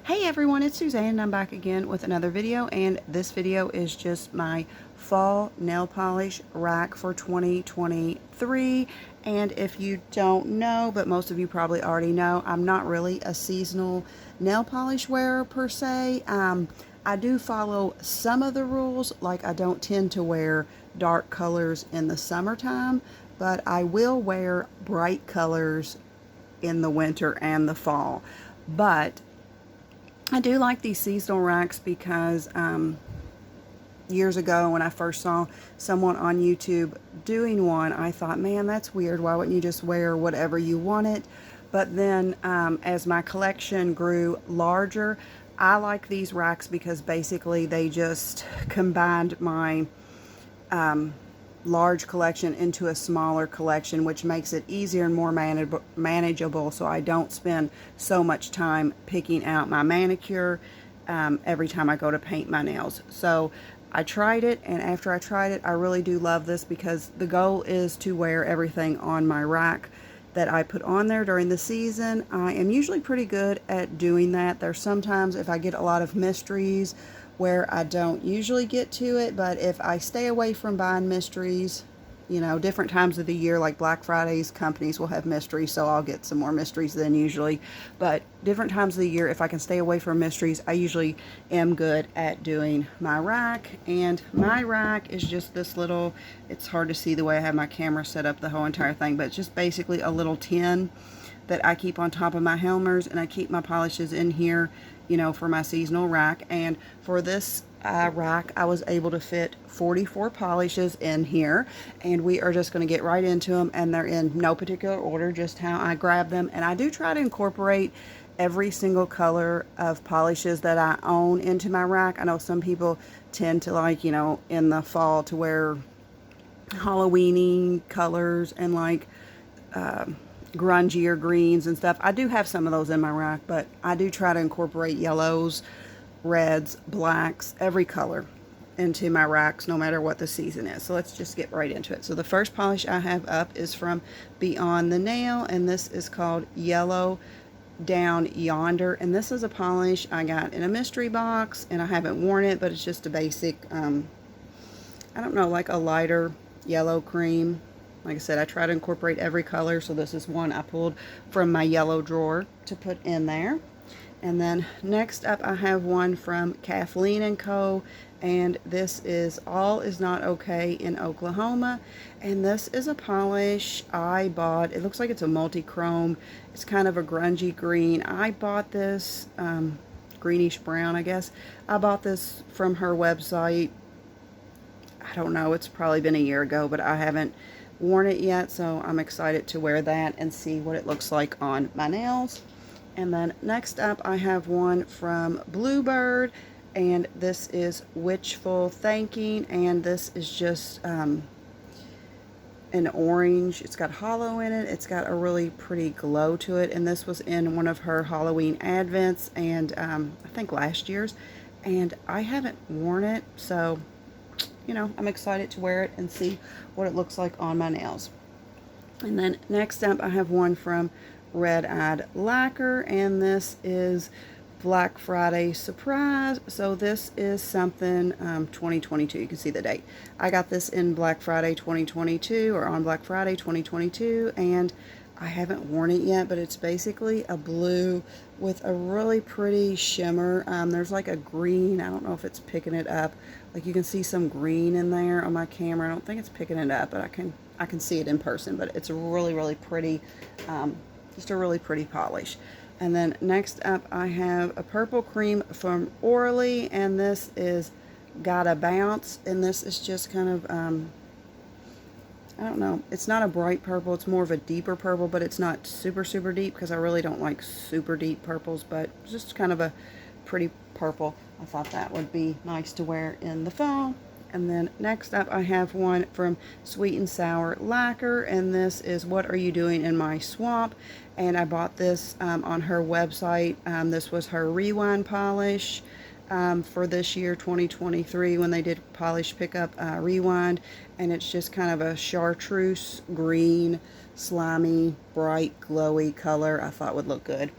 Hey everyone, it's Suzanne and I'm back again with another video, and this video is just my fall nail polish rack for 2023. And if you don't know, but most of you probably already know, I'm not really a seasonal nail polish wearer per se. I do follow some of the rules, like I don't tend to wear dark colors in the summertime, but I will wear bright colors in the winter and the fall. But I do like these seasonal racks because years ago when I first saw someone on YouTube doing one, I thought, man, that's weird. Why wouldn't you just wear whatever you wanted? But then as my collection grew larger, I like these racks because basically they just combined my large collection into a smaller collection, which makes it easier and more manageable, so I don't spend so much time picking out my manicure every time I go to paint my nails. So I tried it, and after I tried it, I really do love this because the goal is to wear everything on my rack that I put on there during the season. I am usually pretty good at doing that. There's sometimes if I get a lot of mysteries where I don't usually get to it, but if I stay away from buying mysteries, you know, different times of the year, like Black Fridays, companies will have mysteries, so I'll get some more mysteries than usually. But different times of the year, if I can stay away from mysteries, I usually am good at doing my rack. And my rack is just this little, it's hard to see the way I have my camera set up the whole entire thing, but it's just basically a little tin that I keep on top of my Helmers, and I keep my polishes in here, you know, for my seasonal rack. And for this rack, I was able to fit 44 polishes in here, and we are just going to get right into them, and they're in no particular order, just how I grab them. And I do try to incorporate every single color of polishes that I own into my rack. I know some people tend to like, you know, in the fall to wear Halloween colors and like grungier greens and stuff. I do have some of those in my rack, but I do try to incorporate yellows, reds, blacks, every color into my racks no matter what the season is. So let's just get right into it. So the first polish I have up is from Beyond the Nail, and this is called Yellow Down Yonder. And this is a polish I got in a mystery box, and I haven't worn it, but it's just a basic I don't know, like a lighter yellow cream. Like I said, I try to incorporate every color, so this is one I pulled from my yellow drawer to put in there. And then next up, I have one from Kathleen & Co., and this is All Is Not Okay in Oklahoma. And this is a polish I bought. It looks like it's a multi-chrome. It's kind of a grungy green. I bought this, greenish brown, I guess. I bought this from her website. I don't know, it's probably been a year ago, but I haven't worn it yet, so I'm excited to wear that and see what it looks like on my nails. And then next up, I have one from Bluebird, and this is Witchful Thinking, and this is just an orange. It's got hollow in it. It's got a really pretty glow to it, and this was in one of her Halloween advents, and I think last year's, and I haven't worn it, so you know, I'm excited to wear it and see what it looks like on my nails. And then next up, I have one from Red Eyed Lacquer, and this is Black Friday Surprise. So this is something 2022. You can see the date. I got this in Black Friday 2022, or on Black Friday 2022, and I haven't worn it yet, but it's basically a blue with a really pretty shimmer. There's like a green. I don't know if it's picking it up. Like you can see some green in there on my camera. I don't think it's picking it up, but I can see it in person. But it's a really, really pretty, just a really pretty polish. And then next up, I have a purple cream from Orly, and this is Gotta Bounce. And this is just kind of I don't know, it's not a bright purple, it's more of a deeper purple, but it's not super, super deep because I really don't like super deep purples, but just kind of a pretty purple. I thought that would be nice to wear in the fall. And then next up, I have one from Sweet and Sour Lacquer, and this is What Are You Doing in My Swamp? And I bought this on her website. This was her rewind polish for this year 2023 when they did polish pickup rewind, and it's just kind of a chartreuse green, slimy, bright, glowy color I thought would look good.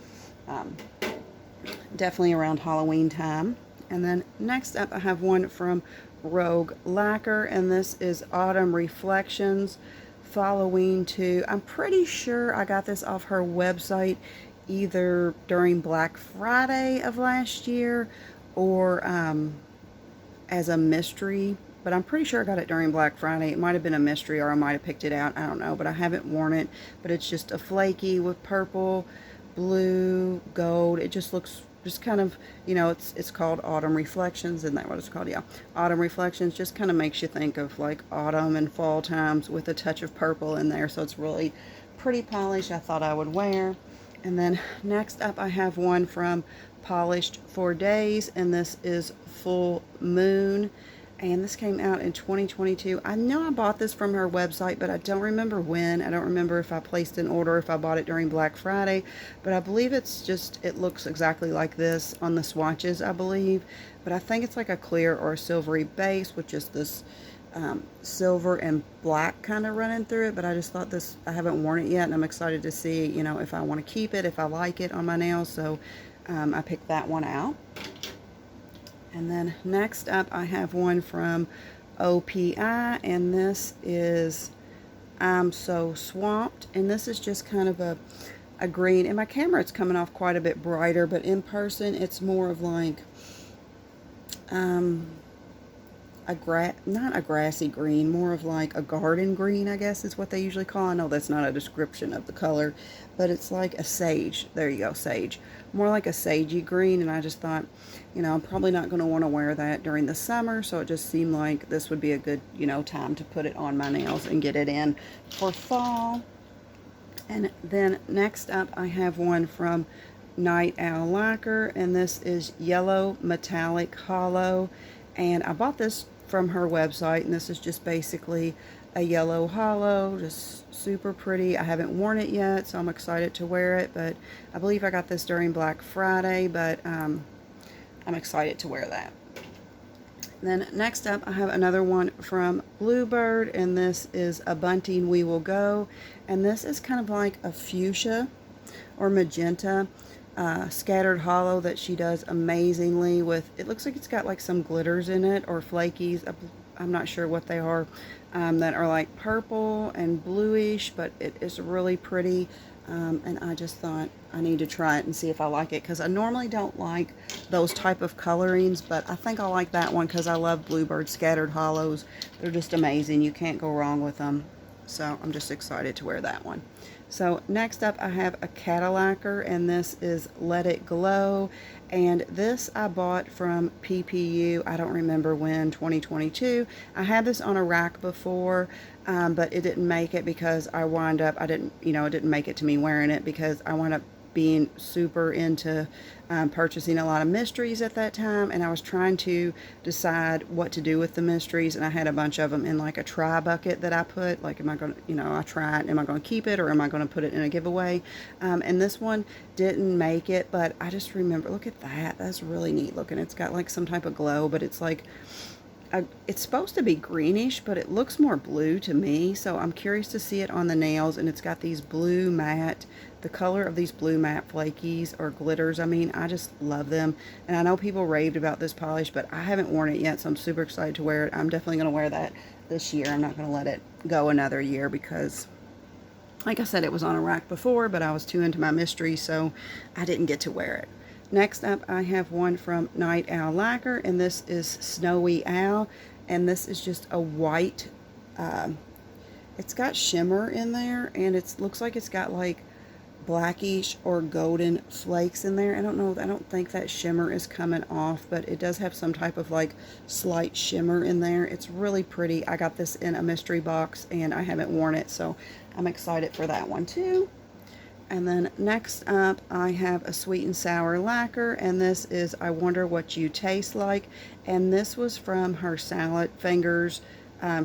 definitely around Halloween time. And then next up I have one from Rogue Lacquer, and this is Autumn Reflections Halloween 2. I'm pretty sure I got this off her website either during Black Friday of last year or as a mystery, but I'm pretty sure I got it during Black Friday. It might have been a mystery, or I might have picked it out. I don't know, but I haven't worn it. But it's just a flaky with purple, blue, gold. It just looks just kind of, you know, it's called Autumn Reflections. Isn't that what it's called? Yeah. Autumn Reflections just kind of makes you think of like autumn and fall times with a touch of purple in there. So it's really pretty polish. I thought I would wear. And then next up I have one from Polished for Days, and this is Full Moon, and this came out in 2022. I know I bought this from her website, but I don't remember when. I don't remember if I placed an order, if I bought it during Black Friday, but I believe it's just, it looks exactly like this on the swatches, I believe, but I think it's like a clear or a silvery base with just this silver and black kind of running through it. But I just thought this, I haven't worn it yet, and I'm excited to see, you know, if I want to keep it, if I like it on my nails. So I picked that one out. And then next up I have one from OPI, and this is I'm So Swamped, and this is just kind of a green. In my camera it's coming off quite a bit brighter, but in person it's more of like not a grassy green, more of like a garden green, I guess is what they usually call. I know that's not a description of the color, but it's like a sage. There you go, sage. More like a sagey green, and I just thought, you know, I'm probably not going to want to wear that during the summer, so it just seemed like this would be a good, you know, time to put it on my nails and get it in for fall. And then next up I have one from Night Owl Lacquer, and this is Yellow Metallic Hollow, and I bought this from her website, and this is just basically a yellow hollow, just super pretty. I haven't worn it yet, so I'm excited to wear it, but I believe I got this during Black Friday, but I'm excited to wear that. Then next up I have another one from Bluebird, and this is A Bunting We Will Go, and this is kind of like a fuchsia or magenta scattered hollow that she does amazingly with. It looks like it's got like some glitters in it, or flakies, I'm not sure what they are, that are like purple and bluish, but it is really pretty. And I just thought I need to try it and see if I like it, because I normally don't like those type of colorings, but I think I like that one because I love Bluebird scattered hollows. They're just amazing. You can't go wrong with them. So I'm just excited to wear that one. So next up I have a Cadillacer, and this is Let It Glow, and this I bought from PPU, I don't remember when, 2022. I had this on a rack before, but it didn't make it because I wound up, it didn't make it to me wearing it because I wound up being super into purchasing a lot of mysteries at that time, and I was trying to decide what to do with the mysteries, and I had a bunch of them in like a try bucket that I put, like, am I going to, I try it, am I going to keep it, or am I going to put it in a giveaway? And this one didn't make it, but I just remember, look at that, that's really neat looking. It's got like some type of glow, but it's like, it's supposed to be greenish, but it looks more blue to me, so I'm curious to see it on the nails. And it's got these blue matte, the color of these blue matte flakies or glitters, I mean, I just love them. And I know people raved about this polish, but I haven't worn it yet, so I'm super excited to wear it. I'm definitely going to wear that this year. I'm not going to let it go another year because, like I said, it was on a rack before, but I was too into my mystery, so I didn't get to wear it. Next up, I have one from Night Owl Lacquer, and this is Snowy Owl, and this is just a white, it's got shimmer in there, and it looks like it's got like blackish or golden flakes in there. I don't know, I don't think that shimmer is coming off, but it does have some type of like slight shimmer in there. It's really pretty. I got this in a mystery box, and I haven't worn it, so I'm excited for that one too. And then next up, I have a Sweet and Sour Lacquer, and this is I Wonder What You Taste Like, and this was from her Salad Fingers.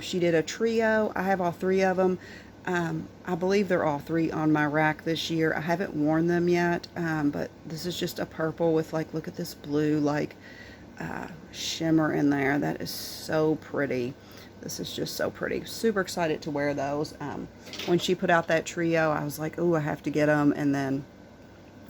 She did a trio. I have all three of them. I believe they're all three on my rack this year. I haven't worn them yet, but this is just a purple with, like, look at this blue, like, shimmer in there. That is so pretty. This is just so pretty. Super excited to wear those. When she put out that trio, I was like, ooh, I have to get them. And then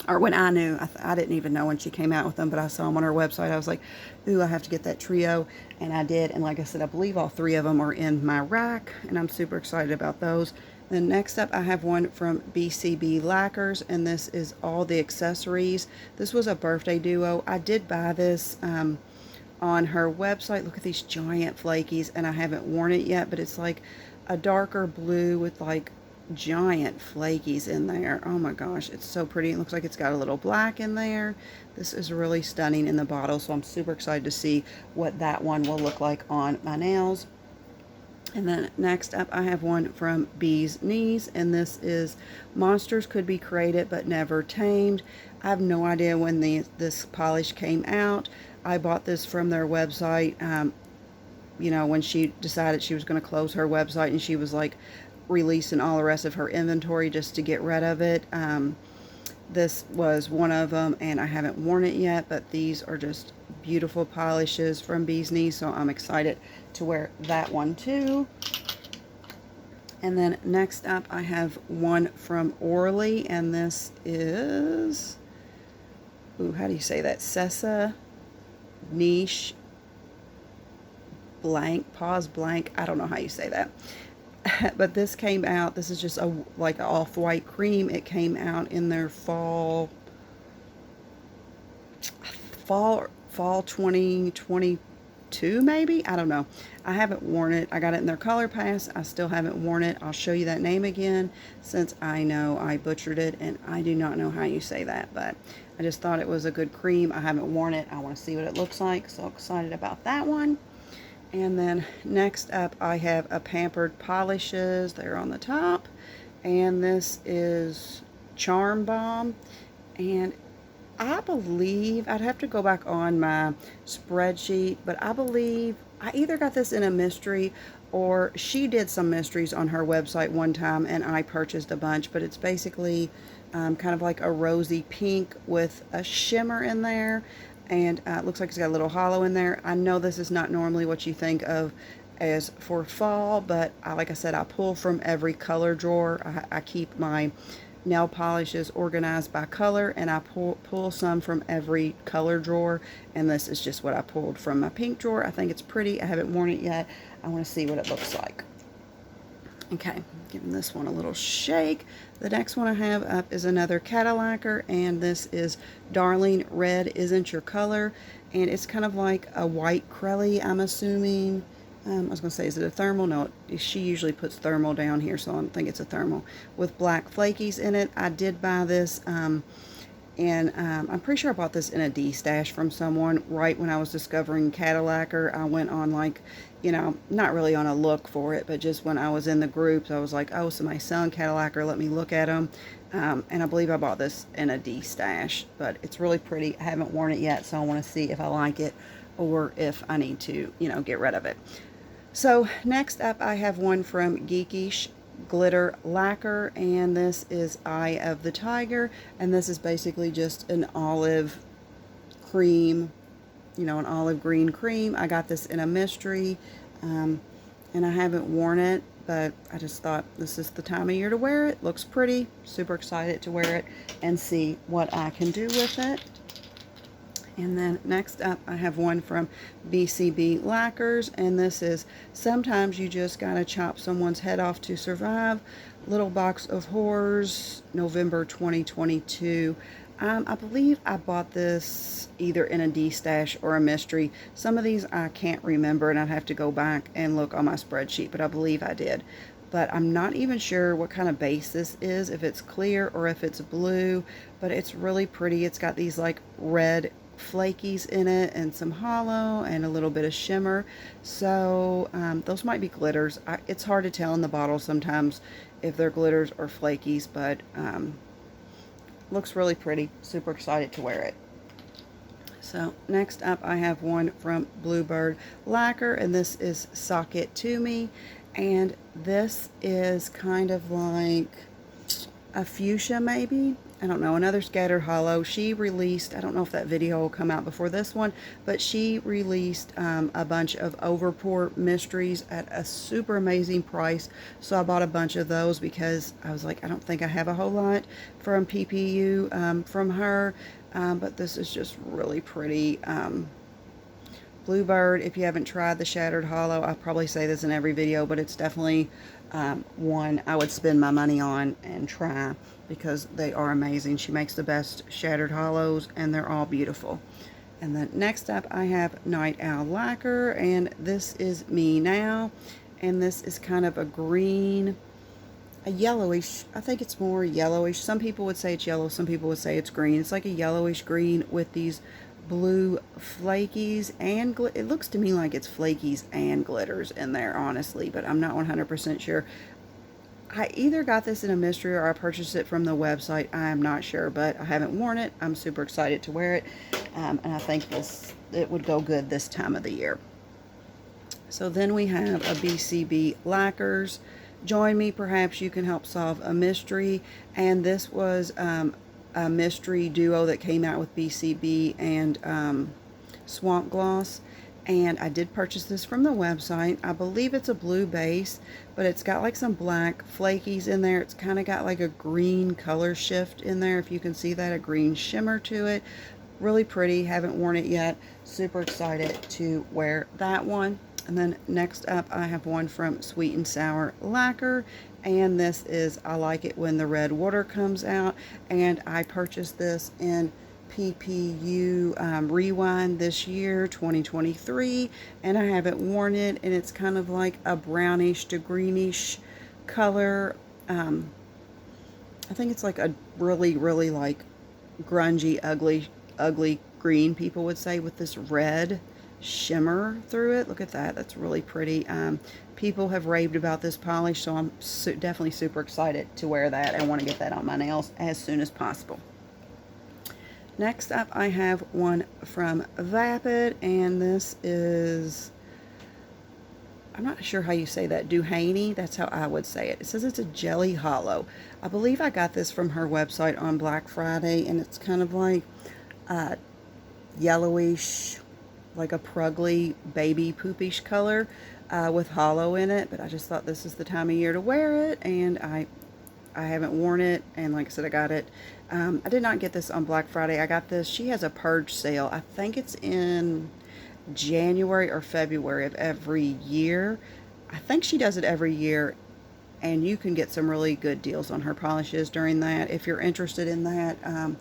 or when I knew, I didn't even know when she came out with them, but I saw them on her website. I was like, ooh, I have to get that trio, and I did. And like I said, I believe all 3 of them are in my rack, and I'm super excited about those. Then next up, I have one from BCB Lacquers, and this is all the accessories. This was a birthday duo. I did buy this on her website. Look at these giant flakies, and I haven't worn it yet, but it's like a darker blue with like giant flakies in there. Oh my gosh, it's so pretty. It looks like it's got a little black in there. This is really stunning in the bottle, so I'm super excited to see what that one will look like on my nails. And then next up, I have one from Bee's Knees, and this is Monsters Could Be Created But Never Tamed. I have no idea when this polish came out. I bought this from their website, you know, when she decided she was going to close her website, and she was like releasing all the rest of her inventory just to get rid of it. This was one of them, and I haven't worn it yet, but these are just beautiful polishes from Bee's Knees, so I'm excited to wear that one too. And then next up, I have one from Orly, and this is, ooh, how do you say that? Sessa Niche Blank, pause blank, I don't know how you say that. But this came out, this is just a like an off-white cream. It came out in their fall 2022 maybe, I don't know. I haven't worn it. I got it in their color pass. I still haven't worn it. I'll show you that name again, since I know I butchered it and I do not know how you say that, but I just thought it was a good cream. I haven't worn it. I want to see what it looks like, so excited about that one. And then next up, I have a Pampered Polishes. They're on the top. And this is Charm Bomb. And I believe, I'd have to go back on my spreadsheet, but I believe I either got this in a mystery, or she did some mysteries on her website one time and I purchased a bunch. But it's basically kind of like a rosy pink with a shimmer in there. And it looks like it's got a little hollow in there. I know this is not normally what you think of as for fall, but like I said, I pull from every color drawer. I keep my nail polishes organized by color, and I pull some from every color drawer, and this is just what I pulled from my pink drawer. I think it's pretty. I haven't worn it yet. I want to see what it looks like. Okay, giving this one a little shake. The next one I have up is another Cadillacer, and this is Darling Red Isn't Your Color, and it's kind of like a white crelly, I'm assuming. I was going to say, is it a thermal? No, she usually puts thermal down here, so I don't think it's a thermal, with black flakies in it. I did buy this, and I'm pretty sure I bought this in a D-stash from someone right when I was discovering Cadillacer. I went on, like, you know, not really on a look for it, but just when I was in the groups, I was like, oh, somebody's selling Cadillacer, let me look at them. And I believe I bought this in a D-stash, but it's really pretty. I haven't worn it yet, so I want to see if I like it or if I need to, you know, get rid of it. So next up, I have one from Geekish Glitter Lacquer, and this is Eye of the Tiger, and this is basically just an olive cream, you know, an olive green cream. I got this in a mystery, and I haven't worn it, but I just thought this is the time of year to wear it. Looks pretty. Super excited to wear it and see what I can do with it. And then next up, I have one from BCB Lacquers, and this is Sometimes You Just Gotta Chop Someone's Head Off to Survive. Little Box of Horrors, November 2022. I believe I bought this either in a D-stash or a mystery. Some of these I can't remember, and I'd have to go back and look on my spreadsheet, but I believe I did. But I'm not even sure what kind of base this is, if it's clear or if it's blue, but it's really pretty. It's got these like red flakies in it and some hollow and a little bit of shimmer, so those might be glitters. It's hard to tell in the bottle sometimes if they're glitters or flakies, but looks really pretty. Super excited to wear it. So next up, I have one from Bluebird Lacquer, and this is Sock It To Me, and this is kind of like a fuchsia maybe. I don't know, another scattered hollow. She released, I don't know if that video will come out before this one, but she released a bunch of overpour mysteries at a super amazing price. So I bought a bunch of those because I was like, I don't think I have a whole lot from PPU from her, but this is just really pretty. Bluebird, if you haven't tried the Shattered Hollow, I probably say this in every video, but it's definitely one I would spend my money on and try because they are amazing. She makes the best Shattered Hollows, and they're all beautiful. And then next up, I have Night Owl Lacquer, and this is Me Now, and this is kind of a green, a yellowish, I think it's more yellowish. Some people would say it's yellow, some people would say it's green. It's like a yellowish green with these blue flakies, and it looks to me like it's flakies and glitters in there, honestly, but I'm not 100% sure. I either got this in a mystery or I purchased it from the website. I'm not sure, but I haven't worn it. I'm super excited to wear it, and I think it would go good this time of the year. So then we have a BCB Lacquers. Join me, perhaps you can help solve a mystery. And this was a mystery duo that came out with BCB and Swamp Gloss. And I did purchase this from the website. I believe it's a blue base, but it's got like some black flakies in there. It's kind of got like a green color shift in there, if you can see that, a green shimmer to it. Really pretty. Haven't worn it yet. Super excited to wear that one. And then next up, I have one from Sweet and Sour Lacquer, and this is I Like It When the Red Water Comes Out, and I purchased this in PPU Rewind this year, 2023, and I haven't worn it, and it's kind of like a brownish to greenish color. I think it's like a really, really like grungy, ugly green, people would say, with this red shimmer through it. Look at that. That's really pretty. People have raved about this polish, so I'm definitely super excited to wear that. I want to get that on my nails as soon as possible. Next up, I have one from Vapid, and this is, I'm not sure how you say that, Duhaney. That's how I would say it. It says it's a jelly hollow. I believe I got this from her website on Black Friday, and it's kind of like yellowish, like a prugly baby poopish color with hollow in it. But I just thought this is the time of year to wear it, and I haven't worn it, and like I said, I got it. I did not get this on Black Friday. I got this, she has a purge sale. I think it's in January or February of every year. I think she does it every year, and you can get some really good deals on her polishes during that if you're interested in that.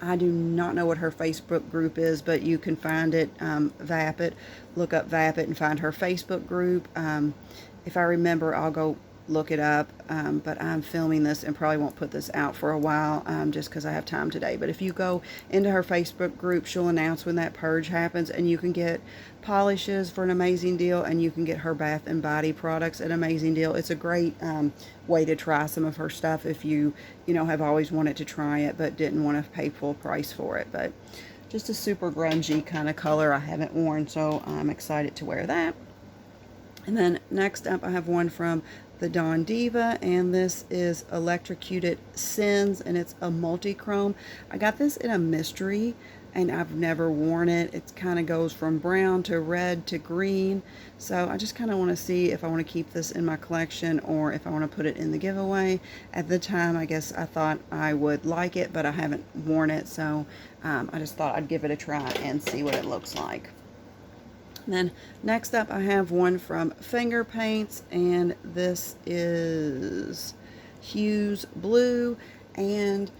I do not know what her Facebook group is, but you can find it, Vapid. Look up Vapid and find her Facebook group. If I remember, I'll go look it up, but I'm filming this and probably won't put this out for a while, just because I have time today. But if you go into her Facebook group, she'll announce when that purge happens, and you can get polishes for an amazing deal, and you can get her bath and body products at an amazing deal. It's a great way to try some of her stuff if you have always wanted to try it but didn't want to pay full price for it. But just a super grungy kind of color I haven't worn, so I'm excited to wear that. And then next up, I have one from the Dawn Diva, and this is Electrocuted Sins, and it's a multi-chrome. I got this in a mystery, and I've never worn it. It kind of goes from brown to red to green, so I just kind of want to see if I want to keep this in my collection or if I want to put it in the giveaway. At the time, I guess I thought I would like it, but I haven't worn it, so I just thought I'd give it a try and see what it looks like. Then next up, I have one from Finger Paints, and this is Hues Blue, and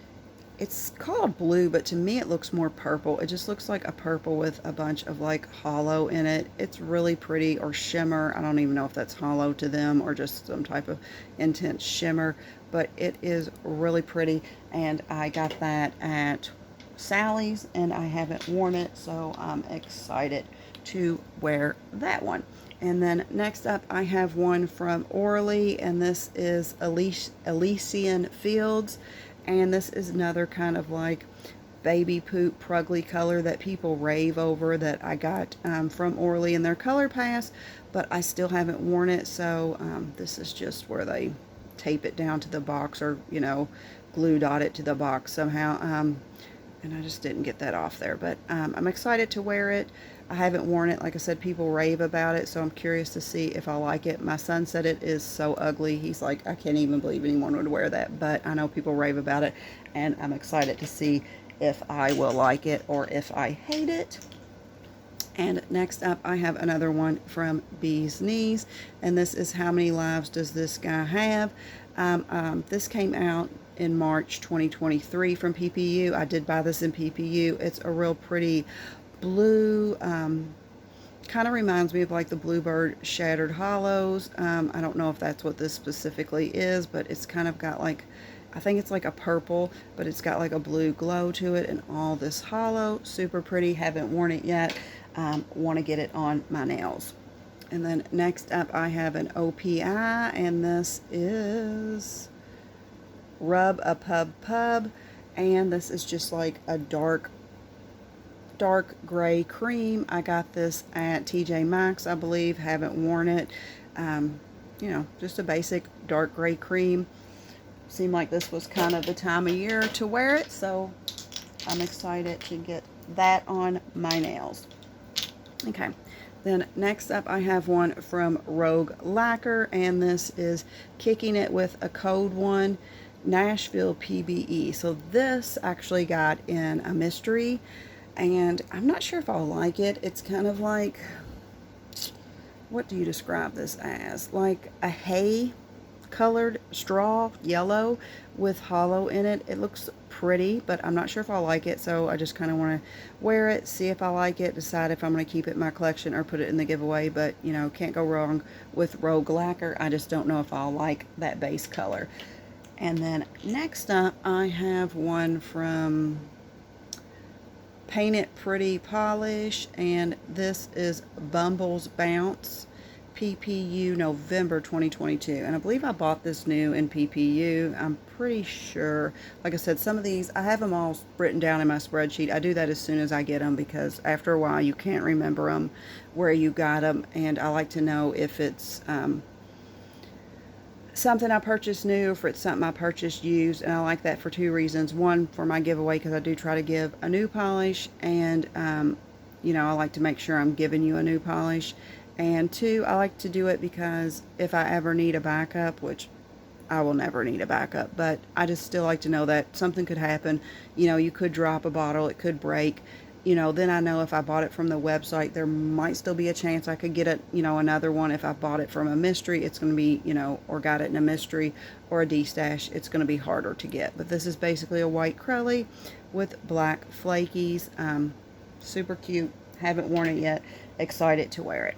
it's called blue, but to me it looks more purple. It just looks like a purple with a bunch of like hollow in it. It's really pretty, or shimmer. I don't even know if that's hollow to them or just some type of intense shimmer, but it is really pretty, and I got that at Sally's, and I haven't worn it, so I'm excited to wear that one. And then next up, I have one from Orly, and this is Elysian Fields, and this is another kind of like baby poop prugly color that people rave over, that I got from Orly in their Color Pass, but I still haven't worn it. So this is just where they tape it down to the box, or glue glue dot it to the box somehow. And I just didn't get that off there. But I'm excited to wear it. I haven't worn it. Like I said, people rave about it, so I'm curious to see if I like it. My son said it is so ugly. He's like, I can't even believe anyone would wear that. But I know people rave about it, and I'm excited to see if I will like it or if I hate it. And next up, I have another one from Bee's Knees, and this is How Many Lives Does This Guy Have? This came out in March 2023 from PPU. I did buy this in PPU. It's a real pretty blue, kind of reminds me of like the Bluebird Shattered Hollows. I don't know if that's what this specifically is, but it's kind of got like, I think it's like a purple, but it's got like a blue glow to it, and all this hollow. Super pretty. Haven't worn it yet. Want to get it on my nails. And then next up, I have an OPI, and this is Rub a Pub Pub, and this is just like a dark gray cream. I got this at TJ Maxx, I believe. Haven't worn it. You know, just a basic dark gray cream. Seemed like this was kind of the time of year to wear it, so I'm excited to get that on my nails. Okay, then next up I have one from Rogue Lacquer, and this is Kicking It with a Code One Nashville PBE. So this actually got in a mystery, and I'm not sure if I'll like it. It's kind of like, what do you describe this as? Like a hay colored straw, yellow with hollow in it. It looks pretty, but I'm not sure if I'll like it, so I just kind of want to wear it, see if I like it, decide if I'm going to keep it in my collection or put it in the giveaway. But you know, can't go wrong with Rogue Lacquer. I just don't know if I'll like that base color. And then next up, I have one from Paint It Pretty Polish, and this is Bumble's Bounce PPU November 2022. And I believe I bought this new in PPU. I'm pretty sure. Like I said, some of these, I have them all written down in my spreadsheet. I do that as soon as I get them, because after a while you can't remember them, where you got them, and I like to know if it's something I purchased new, if it's something I purchased used. And I like that for two reasons. One, for my giveaway, because I do try to give a new polish, and you know, I like to make sure I'm giving you a new polish. And two, I like to do it because if I ever need a backup, which I will never need a backup, but I just still like to know that something could happen. You know, you could drop a bottle, it could break. You know, then I know if I bought it from the website, there might still be a chance I could get it, you know, another one. If I bought it from a mystery, it's going to be, you know, or got it in a mystery or a D-stash, it's going to be harder to get. But this is basically a white Crowley with black flakies. Super cute. Haven't worn it yet. Excited to wear it.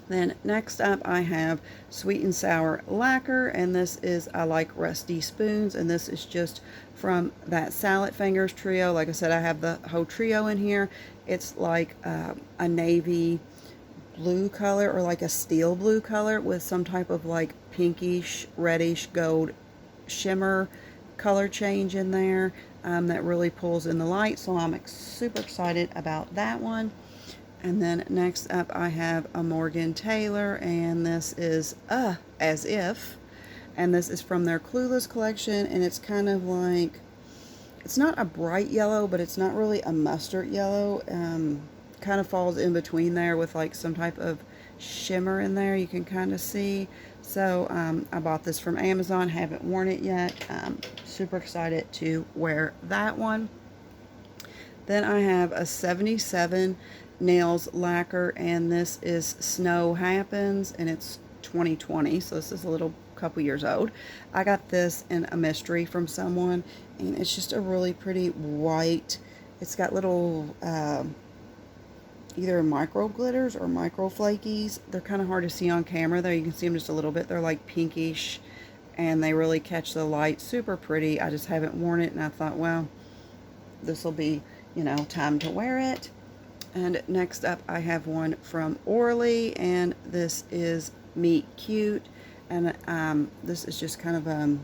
Then next up, I have Sweet and Sour Lacquer, and this is I Like Rusty Spoons, and this is just from that Salad Fingers trio. Like I said, I have the whole trio in here. It's like a navy blue color, or like a steel blue color with some type of like pinkish, reddish, gold shimmer color change in there that really pulls in the light. So I'm super excited about that one. And then next up, I have a Morgan Taylor, and this is As If, and this is from their Clueless collection, and it's kind of like, it's not a bright yellow, but it's not really a mustard yellow. Kind of falls in between there with like some type of shimmer in there, you can kind of see. So I bought this from Amazon, haven't worn it yet. Super excited to wear that one. Then I have a 77 Nails Lacquer, and this is Snow Happens, and it's 2020, so this is a little couple years old. I got this in a mystery from someone, and it's just a really pretty white. It's got little either micro glitters or micro flakies. They're kind of hard to see on camera though. You can see them just a little bit. They're like pinkish, and they really catch the light. Super pretty. I just haven't worn it, and I thought, well, this will be, you know, time to wear it. And next up, I have one from Orly, and this is Meet Cute, and this is just kind of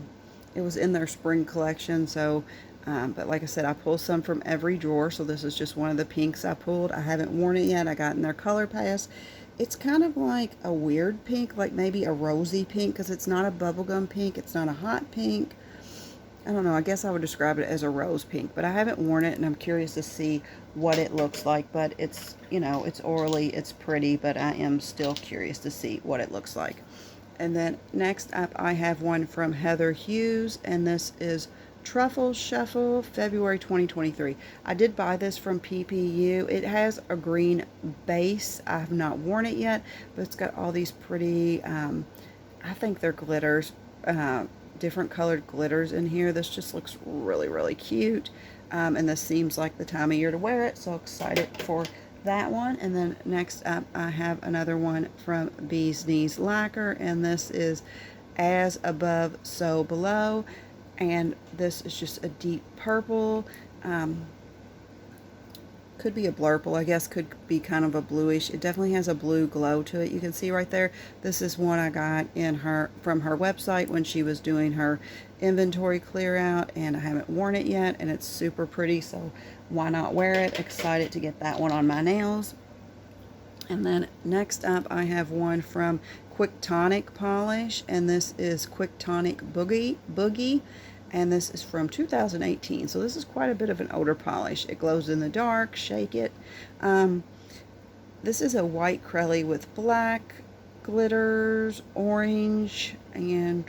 it was in their spring collection. So but like I said, I pull some from every drawer, so this is just one of the pinks I pulled. I haven't worn it yet. I got in their color pass. It's kind of like a weird pink, like maybe a rosy pink, because it's not a bubblegum pink, it's not a hot pink. I don't know, I guess I would describe it as a rose pink, but I haven't worn it and I'm curious to see what it looks like. But it's, you know, it's orally, it's pretty, but I am still curious to see what it looks like. And then next up, I have one from Heather Hughes, and this is Truffle Shuffle, February 2023. I did buy this from PPU. It has a green base. I have not worn it yet, but it's got all these pretty, I think they're glitters, different colored glitters in here. This just looks really, really cute. And this seems like the time of year to wear it, so excited for that one. And then next up, I have another one from Bee's Knees Lacquer, and this is As Above, So Below. And this is just a deep purple. Could be a blurple, I guess, could be kind of a bluish. It definitely has a blue glow to it. You can see right there. This is one I got from her website when she was doing her inventory clear out, and I haven't worn it yet, and it's super pretty, so why not wear it? Excited to get that one on my nails. And then next up, I have one from Quick Tonic Polish, and this is Quick Tonic Boogie, and this is from 2018, so this is quite a bit of an older polish. It glows in the dark. Shake it. This is a white Crelly with black glitters, orange, and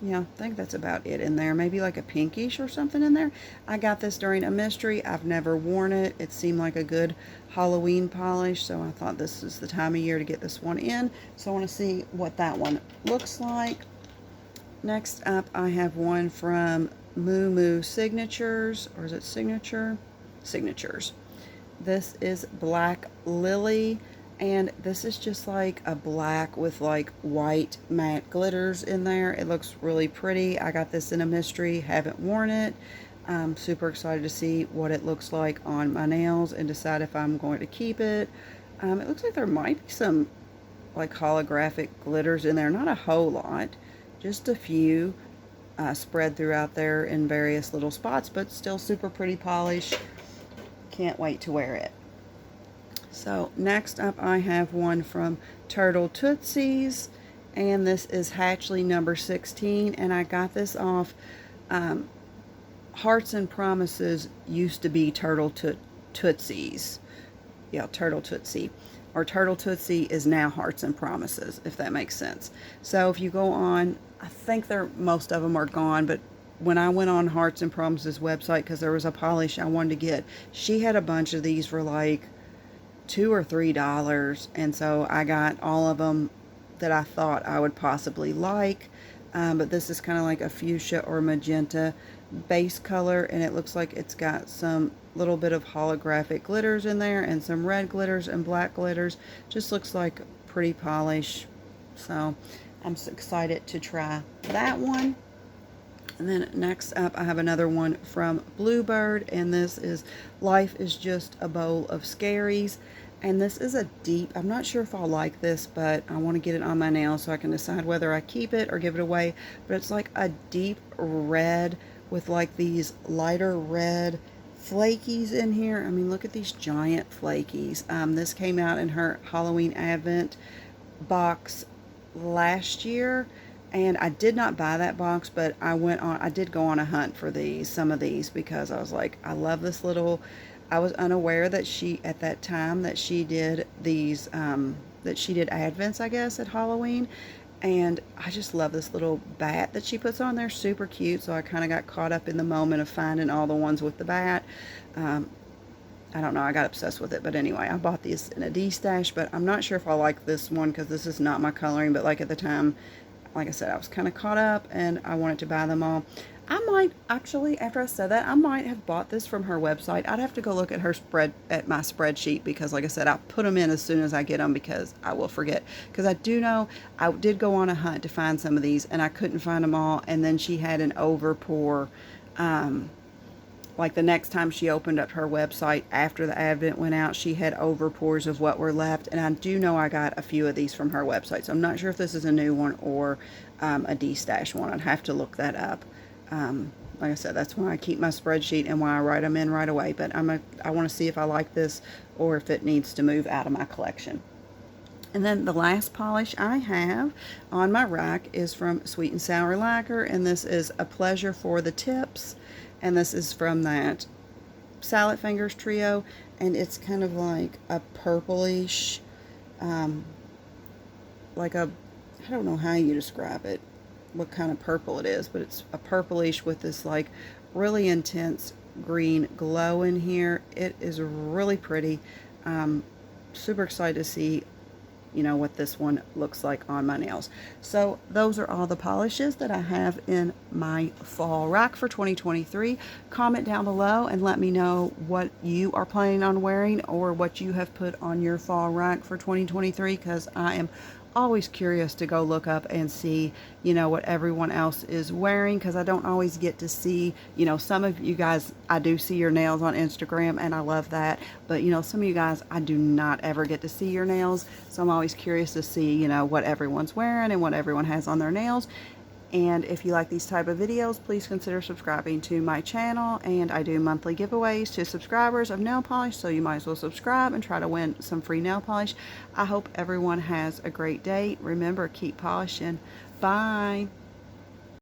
yeah, I think that's about it in there. Maybe like a pinkish or something in there. I got this during a mystery. I've never worn it. It seemed like a good Halloween polish, so I thought this is the time of year to get this one in. So I want to see what that one looks like. Next up, I have one from Moo Moo Signatures, or is it Signature? Signatures. This is Black Lily, and this is just like a black with like white matte glitters in there. It looks really pretty. I got this in a mystery, haven't worn it. I'm super excited to see what it looks like on my nails and decide if I'm going to keep it. It looks like there might be some like holographic glitters in there, not a whole lot. Just a few spread throughout there in various little spots, but still super pretty polish. Can't wait to wear it. So next up, I have one from Turtle Tootsies, and this is Hatchley number 16, and I got this off Hearts and Promises used to be Turtle Tootsies. Yeah, Turtle Tootsie. Or Turtle Tootsie is now Hearts and Promises, if that makes sense. So if you go on, I think most of them are gone, but when I went on Hearts and Promises website, because there was a polish I wanted to get, she had a bunch of these for like $2 or $3, and so I got all of them that I thought I would possibly like. But this is kind of like a fuchsia or magenta base color, and it looks like it's got some little bit of holographic glitters in there and some red glitters and black glitters. Just looks like pretty polish, so I'm so excited to try that one. And then next up, I have another one from Bluebird, and this is Life is Just a Bowl of Scaries. And this is a deep, I'm not sure if I'll like this, but I want to get it on my nails so I can decide whether I keep it or give it away. But it's like a deep red with like these lighter red flakies in here. I mean, look at these giant flakies. This came out in her Halloween Advent box last year, and I did not buy that box, but I did go on a hunt for some of these, because I was like, I love this little, I was unaware that at that time that she did these, that she did Advents, I guess, at Halloween. And I just love this little bat that she puts on there. Super cute. So I kind of got caught up in the moment of finding all the ones with the bat. I don't know. I got obsessed with it. But anyway, I bought these in a D-stash. But I'm not sure if I like this one, because this is not my coloring. But like at the time, like I said, I was kind of caught up and I wanted to buy them all. I might actually, after I said that, I might have bought this from her website. I'd have to go look at my spreadsheet, because like I said, I put them in as soon as I get them, because I will forget. Because I do know I did go on a hunt to find some of these, and I couldn't find them all. And then she had an overpour, like the next time she opened up her website after the Advent went out, she had overpours of what were left. And I do know I got a few of these from her website, so I'm not sure if this is a new one or a D-stash one. I'd have to look that up. Like I said, that's why I keep my spreadsheet and why I write them in right away. But I want to see if I like this or if it needs to move out of my collection. And then the last polish I have on my rack is from Sweet and Sour Lacquer, and this is A Pleasure for the Tips, and this is from that Salad Fingers trio, and it's kind of like a purplish, like a, I don't know how you describe it, what kind of purple it is, but it's a purplish with this like really intense green glow in here. It is really pretty. Super excited to see what this one looks like on my nails. So those are all the polishes that I have in my fall rack for 2023. Comment down below and let me know what you are planning on wearing or what you have put on your fall rack for 2023, because I am always curious to go look up and see, what everyone else is wearing, because I don't always get to see, some of you guys, I do see your nails on Instagram and I love that, but some of you guys, I do not ever get to see your nails, so I'm always curious to see, what everyone's wearing and what everyone has on their nails. And if you like these type of videos, please consider subscribing to my channel. And I do monthly giveaways to subscribers of nail polish, so you might as well subscribe and try to win some free nail polish. I hope everyone has a great day. Remember, keep polishing. Bye.